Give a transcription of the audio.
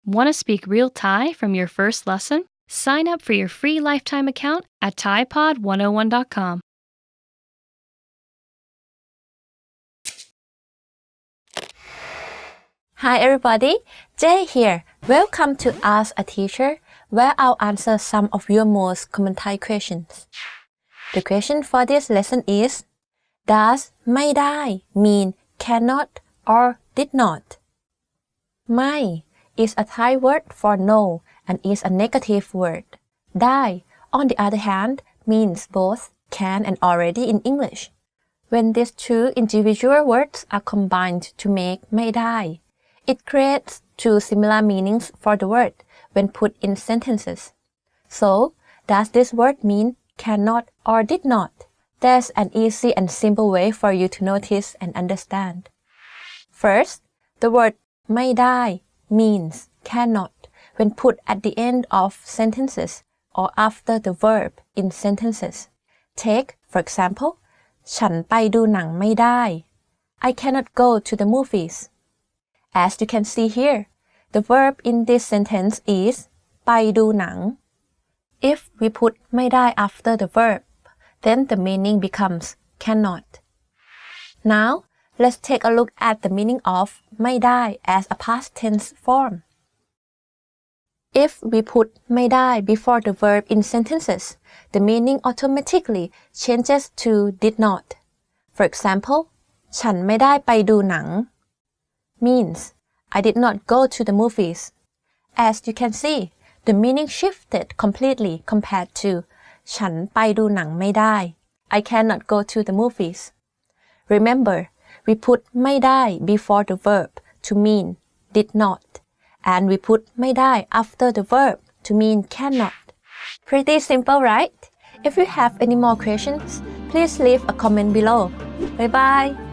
Want to speak real Thai from your first lesson? Sign up for your free lifetime account at ThaiPod101.com. Hi everybody, Jay here. Welcome to Ask a Teacher, where I'll answer some of your most common Thai questions. The question for this lesson is, does ไม่ได้ mean cannot or did not? ไม่ is a Thai word for no and is a negative word. ได้ on the other hand, means both can and already in English. When these two individual words are combined to make ไม่ได้ it creates two similar meanings for the word when put in sentences. So, does this word mean cannot or did not? There's an easy and simple way for you to notice and understand. First, the word ไม่ได้ means cannot when put at the end of sentences or after the verb in sentences. Take, for example, ฉันไปดูหนังไม่ได้ I cannot go to the movies. As you can see here, the verb in this sentence is ไปดูหนัง. If we put ไม่ได้ after the verb, then the meaning becomes cannot. Now, let's take a look at the meaning of ไม่ได้ as a past tense form. If we put ไม่ได้ before the verb in sentences, the meaning automatically changes to did not. For example, ฉันไม่ได้ไปดูหนัง means I did not go to the movies. As you can see, the meaning shifted completely compared to ฉันไปดูหนังไม่ได้ I cannot go to the movies. Remember, we put ไม่ได้ before the verb to mean did not, and we put ไม่ได้ after the verb to mean cannot. Pretty simple, right? If you have any more questions, please leave a comment below. Bye bye!